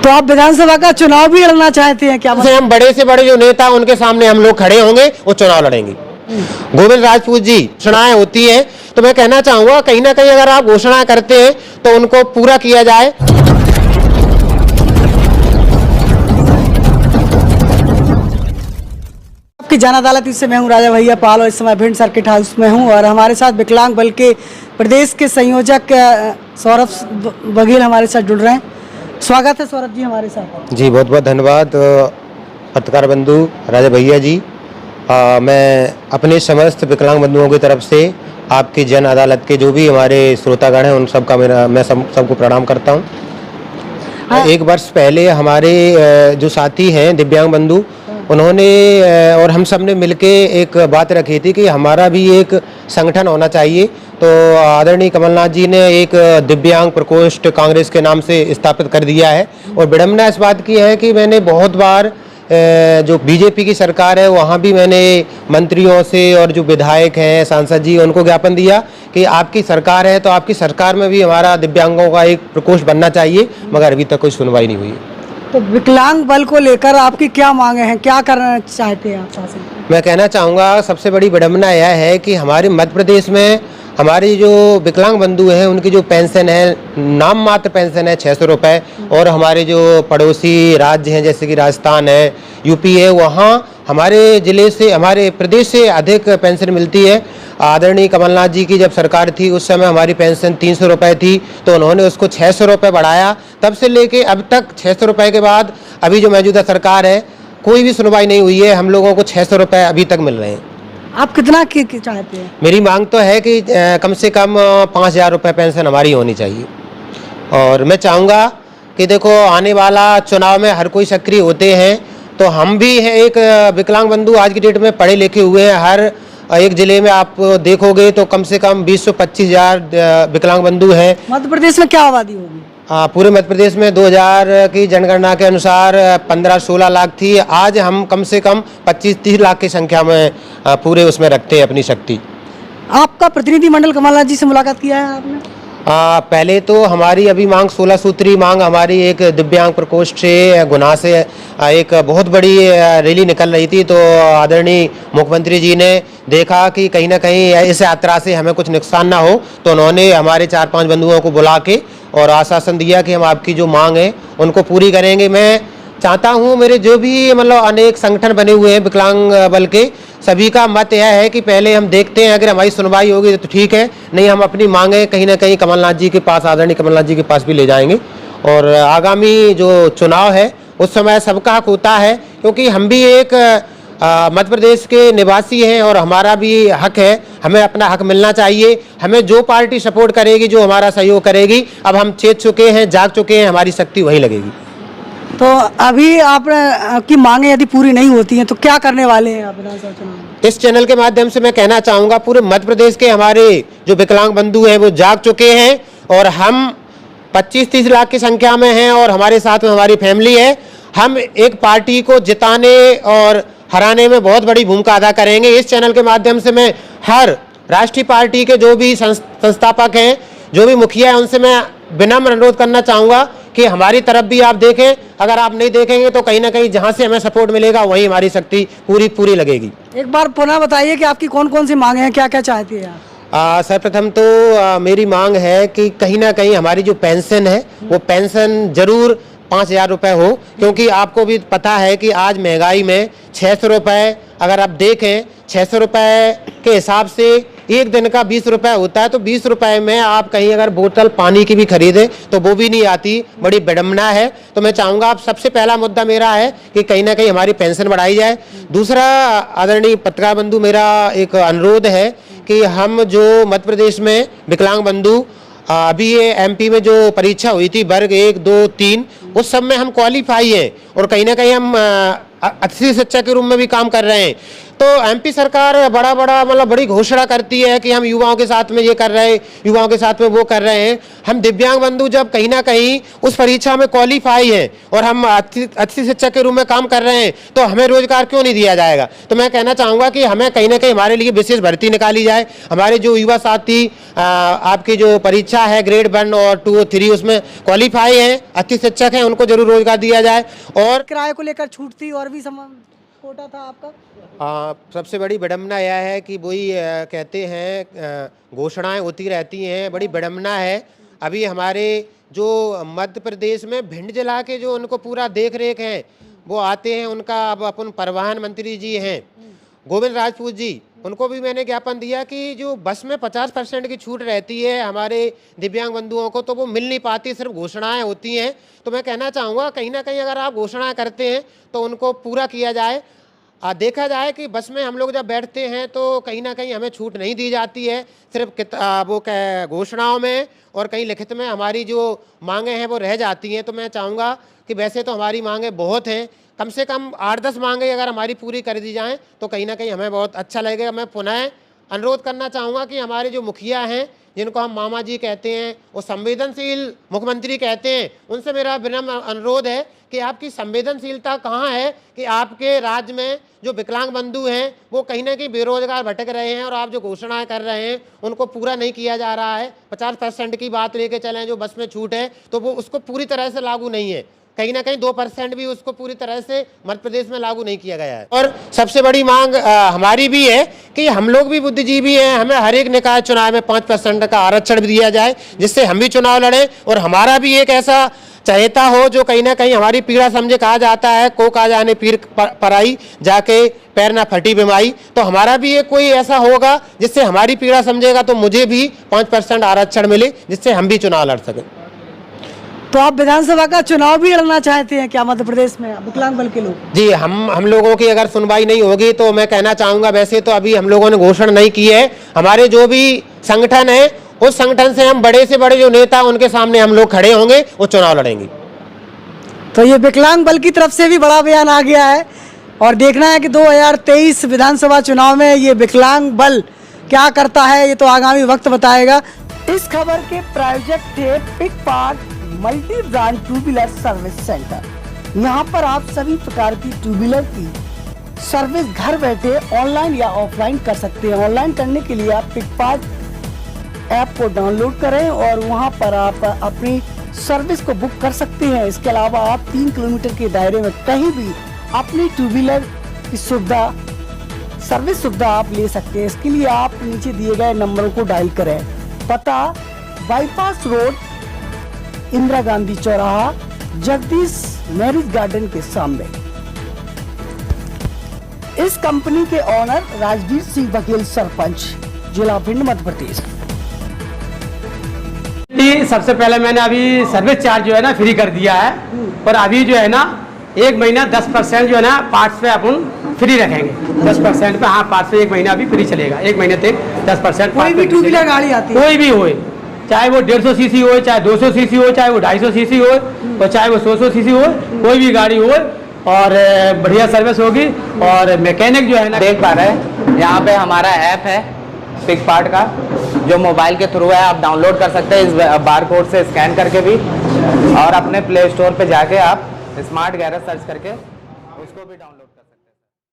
तो आप विधानसभा का चुनाव भी लड़ना चाहते हैं क्या? से हम बड़े से बड़े जो नेता उनके सामने हम लोग खड़े होंगे, वो चुनाव लड़ेंगे। गोविंद राजपूत जी, घोषणाएं होती हैं तो मैं कहना चाहूंगा कहीं ना कहीं अगर आप घोषणा करते हैं तो उनको पूरा किया जाए। आपकी जन अदालत से मैं हूं राजा भैया पाल और इस समय भिंड सर्किट हाउस में हूं और हमारे साथ विकलांग बल के प्रदेश के संयोजक सौरभ बघेल हमारे साथ जुड़ रहे हैं। स्वागत है सौरभ जी हमारे साथ। जी बहुत बहुत धन्यवाद पत्रकार बंधु राजा भैया जी। मैं अपने समस्त विकलांग बंधुओं की तरफ से आपकी जन अदालत के जो भी हमारे श्रोतागण हैं उन सबका मैं सबको प्रणाम करता हूं। हाँ। एक वर्ष पहले हमारे जो साथी हैं दिव्यांग बंधु, उन्होंने और हम सब ने मिलके एक बात रखी थी कि हमारा भी एक संगठन होना चाहिए। तो आदरणीय कमलनाथ जी ने एक दिव्यांग प्रकोष्ठ कांग्रेस के नाम से स्थापित कर दिया है। और विडम्बना इस बात की है कि मैंने बहुत बार जो बीजेपी की सरकार है वहाँ भी मैंने मंत्रियों से और जो विधायक हैं सांसद जी उनको ज्ञापन दिया कि आपकी सरकार है तो आपकी सरकार में भी हमारा दिव्यांगों का एक प्रकोष्ठ बनना चाहिए, मगर अभी तक कोई सुनवाई नहीं हुई है। तो विकलांग बल को लेकर आपकी क्या मांगे हैं, क्या करना चाहते हैं आप शासन? मैं कहना चाहूँगा सबसे बड़ी विडम्बना यह है कि हमारे मध्य प्रदेश में हमारी जो विकलांग बंधु हैं उनकी जो पेंशन है, नाम मात्र पेंशन है 600 रुपये। और हमारे जो पड़ोसी राज्य हैं जैसे कि राजस्थान है, यूपी है, वहाँ हमारे ज़िले से हमारे प्रदेश से अधिक पेंशन मिलती है। आदरणीय कमलनाथ जी की जब सरकार थी उस समय हमारी पेंशन 300 रुपये थी, तो उन्होंने उसको 600 रुपये बढ़ाया। तब से लेके अब तक 600 रुपये के बाद अभी जो मौजूदा सरकार है कोई भी सुनवाई नहीं हुई है। हम लोगों को 600 रुपये अभी तक मिल रहे हैं। आप कितना चाहते हैं? मेरी मांग तो है कि कम से कम 5000 रुपये पेंशन हमारी होनी चाहिए। और मैं चाहूँगा कि देखो आने वाला चुनाव में हर कोई सक्रिय होते हैं, तो हम भी हैं एक विकलांग बंधु आज की डेट में पढ़े लिखे हुए हैं। हर एक जिले में आप देखोगे तो कम से कम 20 से 25,000 विकलांग बंधु हैं। मध्य प्रदेश में क्या आबादी होगी? पूरे मध्य प्रदेश में 2000 की जनगणना के अनुसार 15-16 लाख थी। आज हम कम से कम 25-30 लाख की संख्या में पूरे उसमें रखते हैं अपनी शक्ति। आपका प्रतिनिधिमंडल कमलनाथ जी से मुलाकात किया है आपने? पहले तो हमारी अभी मांग 16 सूत्री मांग हमारी एक दिव्यांग प्रकोष्ठ से गुना से एक बहुत बड़ी रैली निकल रही थी। तो आदरणीय मुख्यमंत्री जी ने देखा कि कहीं ना कहीं इस यात्रा से हमें कुछ नुकसान ना हो, तो उन्होंने हमारे 4-5 बंधुओं को बुला के और आश्वासन दिया कि हम आपकी जो मांग है उनको पूरी करेंगे। मैं चाहता हूँ मेरे जो भी मतलब अनेक संगठन बने हुए हैं विकलांग बल के, सभी का मत यह है कि पहले हम देखते हैं अगर हमारी सुनवाई होगी तो ठीक है, नहीं हम अपनी मांगे कहीं ना कहीं कमलनाथ जी के पास, आदरणीय कमलनाथ जी के पास भी ले जाएंगे। और आगामी जो चुनाव है उस समय सबका हक होता है, क्योंकि हम भी एक मध्य प्रदेश के निवासी हैं और हमारा भी हक है, हमें अपना हक मिलना चाहिए। हमें जो पार्टी सपोर्ट करेगी, जो हमारा सहयोग करेगी, अब हम चेत चुके हैं, जाग चुके हैं, हमारी शक्ति वही लगेगी। तो अभी आपकी मांगे यदि पूरी नहीं होती हैं तो क्या करने वाले हैं आप विधानसभा चुनाव में? इस चैनल के माध्यम से मैं कहना चाहूँगा पूरे मध्य प्रदेश के हमारे जो विकलांग बंधु हैं वो जाग चुके हैं और हम 25-30 लाख की संख्या में हैं और हमारे साथ में हमारी फैमिली है। हम एक पार्टी को जिताने और हराने में बहुत बड़ी भूमिका अदा करेंगे। इस चैनल के माध्यम से मैं हर राष्ट्रीय पार्टी के जो भी संस्थापक हैं, जो भी मुखिया हैं, उनसे मैं विनम्र अनुरोध करना चाहूँगा कि हमारी तरफ भी आप देखें। अगर आप नहीं देखेंगे तो कहीं ना कहीं जहाँ से हमें सपोर्ट मिलेगा वहीं हमारी शक्ति पूरी लगेगी। एक बार पुनः बताइए कि आपकी कौन कौन सी मांगे हैं, क्या क्या चाहती है आप? सर्वप्रथम तो मेरी मांग है कि कहीं ना कहीं हमारी जो पेंशन है वो पेंशन जरूर 5000 रुपये हो, क्योंकि आपको भी पता है कि आज महंगाई में 600 रुपये अगर आप देखें 600 रुपये के हिसाब से एक दिन का 20 रुपये होता है, तो 20 रुपये में आप कहीं अगर बोतल पानी की भी खरीदें तो वो भी नहीं आती। बड़ी विडम्बना है। तो मैं चाहूँगा आप सबसे पहला मुद्दा मेरा है कि कहीं ना कहीं हमारी पेंशन बढ़ाई जाए। दूसरा आदरणीय पत्रकार बंधु मेरा एक अनुरोध है कि हम जो मध्य प्रदेश में विकलांग बंधु अभी ये एमपी में जो परीक्षा हुई थी वर्ग 1, 2, 3 उस सब में हम क्वालिफाई हैं और कहीं ना कहीं हम अतिथि शिक्षक के रूप में भी काम कर रहे हैं। तो एमपी सरकार बड़ा मतलब बड़ी घोषणा करती है कि हम युवाओं के साथ में ये कर रहे हैं, युवाओं के साथ में वो कर रहे हैं। हम दिव्यांग बंधु जब कहीं ना कहीं उस परीक्षा में क्वालिफाई हैं और हम अच्छी शिक्षक के रूप में काम कर रहे हैं, तो हमें रोजगार क्यों नहीं दिया जाएगा। तो मैं कहना चाहूँगा कि हमें कहीं ना कहीं हमारे लिए विशेष भर्ती निकाली जाए। हमारे जो युवा साथी आपकी जो परीक्षा है ग्रेड 1 और 2 और 3 उसमें क्वालिफाई हैं, अच्छी शिक्षक हैं, उनको जरूर रोजगार दिया जाए। और किराए को लेकर छूट थी और भी कोटा था आपका। सबसे बड़ी विडम्बना यह है कि वही कहते हैं घोषणाएं होती रहती हैं, बड़ी विडम्बना है। अभी हमारे जो मध्य प्रदेश में भिंड जिला के जो उनको पूरा देख रेख हैं वो आते हैं, उनका अब अपन परिवहन मंत्री जी हैं गोविंद राजपूत जी, उनको भी मैंने ज्ञापन दिया कि जो बस में 50% की छूट रहती है हमारे दिव्यांग बंधुओं को, तो वो मिल नहीं पाती, सिर्फ घोषणाएं होती हैं। तो मैं कहना चाहूँगा कहीं ना कहीं अगर आप घोषणाएं करते हैं तो उनको पूरा किया जाए। देखा जाए कि बस में हम लोग जब बैठते हैं तो कहीं ना कहीं हमें छूट नहीं दी जाती है, सिर्फ वो घोषणाओं में और कहीं लिखित में हमारी जो मांगे हैं वो रह जाती हैं। तो मैं चाहूँगा कि वैसे तो हमारी मांगे बहुत हैं, कम से कम 8-10 मांगे अगर हमारी पूरी कर दी जाएं तो कहीं ना कहीं हमें बहुत अच्छा लगेगा। मैं पुनः अनुरोध करना चाहूँगा कि हमारे जो मुखिया हैं जिनको हम मामा जी कहते हैं, वो संवेदनशील मुख्यमंत्री कहते हैं, उनसे मेरा विनम्र अनुरोध है कि आपकी संवेदनशीलता कहाँ है कि आपके राज्य में जो विकलांग बंधु हैं वो कहीं ना कहीं बेरोजगार भटक रहे हैं और आप जो घोषणाएं कर रहे हैं उनको पूरा नहीं किया जा रहा है। 50% की बात लेके चलें जो बस में छूट है तो वो उसको पूरी तरह से लागू नहीं है, कहीं ना कहीं 2% भी उसको पूरी तरह से मध्य प्रदेश में लागू नहीं किया गया है। और सबसे बड़ी मांग हमारी भी है कि हम लोग भी बुद्धिजीवी हैं, हमें हर एक निकाय चुनाव में 5% का आरक्षण भी दिया जाए जिससे हम भी चुनाव लड़ें और हमारा भी एक ऐसा चहेता हो जो कहीं ना कहीं हमारी पीड़ा समझे। कहा जाता है को का जाने पीर पराई जाके पैर ना फटी बीमाई, तो हमारा भी एक कोई ऐसा होगा जिससे हमारी पीड़ा समझेगा तो मुझे भी 5% आरक्षण मिले जिससे हम भी चुनाव लड़ सकें। तो आप विधानसभा का चुनाव भी लड़ना चाहते हैं क्या मध्य प्रदेश में विकलांग बल के लोग? जी, हम लोगों की अगर सुनवाई नहीं होगी तो मैं कहना चाहूँगा, वैसे तो अभी हम लोगों ने घोषणा नहीं की है, हमारे जो भी संगठन है उस संगठन से हम बड़े से बड़े जो नेता उनके सामने हम लोग खड़े होंगे, वो चुनाव लड़ेंगे। तो ये विकलांग बल की तरफ से भी बड़ा बयान आ गया है और देखना है कि 2023 विधानसभा चुनाव में ये विकलांग बल क्या करता है, ये तो आगामी वक्त बताएगा। इस खबर के प्रायोजक थे pick part multi brand two wheeler service centre. यहाँ पर आप सभी प्रकार की टू व्हीलर की सर्विस घर बैठे ऑनलाइन या ऑफलाइन कर सकते हैं। ऑनलाइन करने के लिए आप पिक पार्ट ऐप को डाउनलोड करें और वहाँ पर आप अपनी सर्विस को बुक कर सकते हैं। इसके अलावा आप 3 किलोमीटर के दायरे में कहीं भी अपनी टू व्हीलर की सुविधा सर्विस सुविधा आप ले सकते हैं। इसके लिए आप नीचे दिए गए नंबरों को डायल करें। पता बाईपास रोड इंदिरा गांधी चौराहा जगदीश मैरिज गार्डन के सामने। इस कंपनी के ऑनर राजवीर सिंह बघेल, सरपंच, जिला भिंड, मध्य प्रदेश। सबसे पहले मैंने अभी सर्विस चार्ज जो है ना फ्री कर दिया है और अभी जो है ना 1 महीना 10% जो है ना पार्ट्स पे अपन फ्री रखेंगे। 10% पे, हाँ, पार्ट्स पे 1 महीना अभी फ्री चलेगा। 1 महीने तक 10% कोई भी टू व्हीलर गाड़ी आती है, कोई भी हो, चाहे वो 150 सीसी हो, चाहे 200 सीसी हो, चाहे वो 250 सीसी हो और चाहे वो 100 सीसी हो, कोई भी गाड़ी हो और बढ़िया सर्विस होगी। और मैकेनिक जो है ना, देख पा रहे हैं यहाँ पे हमारा ऐप है पिक पार्ट का, जो मोबाइल के थ्रू है, आप डाउनलोड कर सकते हैं इस बार कोड से स्कैन करके भी, और अपने प्ले स्टोर पे जाके आप स्मार्ट गैरेज सर्च करके उसको भी डाउनलोड